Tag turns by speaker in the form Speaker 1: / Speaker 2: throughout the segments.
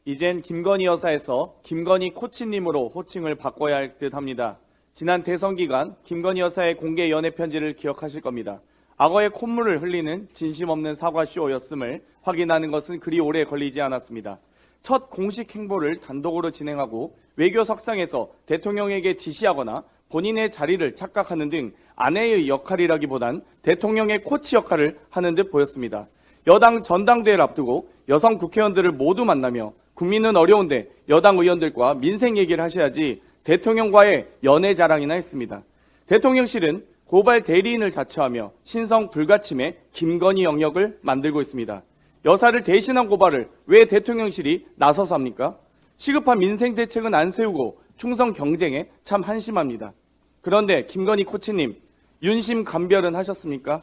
Speaker 1: 이젠 김건희 여사에서 김건희 코치님으로 호칭을 바꿔야 할 듯합니다. 지난 대선 기간 김건희 여사의 공개 연애 편지를 기억하실 겁니다. 악어의 콧물을 흘리는 진심 없는 사과쇼였음을 확인하는 것은 그리 오래 걸리지 않았습니다. 첫 공식 행보를 단독으로 진행하고 외교 석상에서 대통령에게 지시하거나 본인의 자리를 착각하는 등 아내의 역할이라기보단 대통령의 코치 역할을 하는 듯 보였습니다. 여당 전당대회를 앞두고 여성 국회의원들을 모두 만나며 국민은 어려운데 여당 의원들과 민생 얘기를 하셔야지 대통령과의 연애 자랑이나 했습니다. 대통령실은 고발 대리인을 자처하며 신성 불가침의 김건희 영역을 만들고 있습니다. 여사를 대신한 고발을 왜 대통령실이 나서서 합니까? 시급한 민생 대책은 안 세우고 충성 경쟁에 참 한심합니다. 그런데 김건희 코치님, 윤심 감별은 하셨습니까?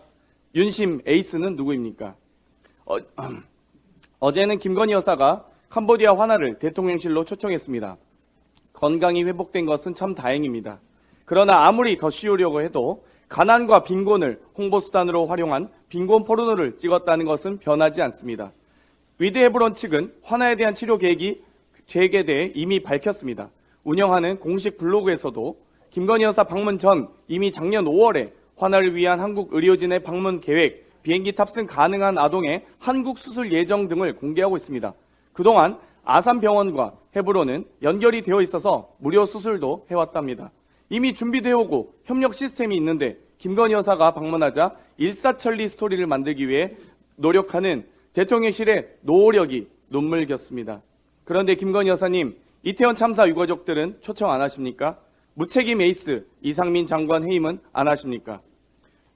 Speaker 1: 윤심 에이스는 누구입니까? 어제는 김건희 여사가 캄보디아 환화를 대통령실로 초청했습니다. 건강이 회복된 것은 참 다행입니다. 그러나 아무리 더 씌우려고 해도 가난과 빈곤을 홍보수단으로 활용한 빈곤 포르노를 찍었다는 것은 변하지 않습니다. 위드 헤브론 측은 환화에 대한 치료 계획에 대해 이미 밝혔습니다. 운영하는 공식 블로그에서도 김건희 여사 방문 전 이미 작년 5월에 환화를 위한 한국 의료진의 방문 계획, 비행기 탑승 가능한 아동의 한국 수술 예정 등을 공개하고 있습니다. 그동안 아산병원과 헤브론은 연결이 되어 있어서 무료 수술도 해왔답니다. 이미 준비되어 오고 협력 시스템이 있는데 김건희 여사가 방문하자 일사천리 스토리를 만들기 위해 노력하는 대통령실의 노력이 눈물겼습니다. 그런데 김건희 여사님, 이태원 참사 유가족들은 초청 안 하십니까? 무책임 에이스 이상민 장관 해임은 안 하십니까?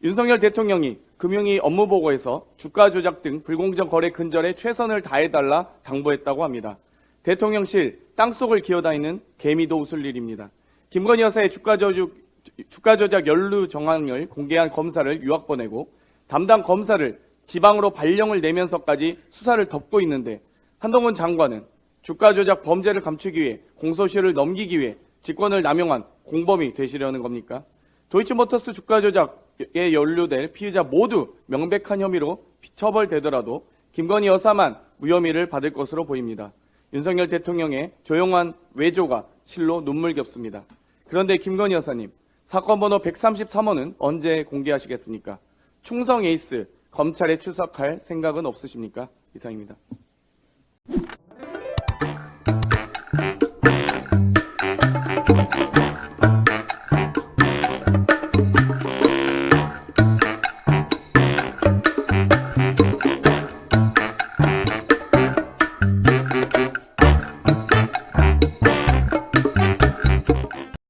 Speaker 1: 윤석열 대통령이 금융위 업무보고에서 주가 조작 등 불공정 거래 근절에 최선을 다해달라 당부했다고 합니다. 대통령실 땅속을 기어다니는 개미도 웃을 일입니다. 김건희 여사의 주가 조작 연루 정황을 공개한 검사를 유학 보내고 담당 검사를 지방으로 발령을 내면서까지 수사를 덮고 있는데 한동훈 장관은 주가 조작 범죄를 감추기 위해 공소시효를 넘기기 위해 직권을 남용한 공범이 되시려는 겁니까? 도이치모터스 주가 조작에 연루될 피의자 모두 명백한 혐의로 처벌되더라도 김건희 여사만 무혐의를 받을 것으로 보입니다. 윤석열 대통령의 조용한 외조가 실로 눈물겹습니다. 그런데 김건희 여사님, 사건 번호 133호는 언제 공개하시겠습니까? 충성 에이스, 검찰에 출석할 생각은 없으십니까? 이상입니다.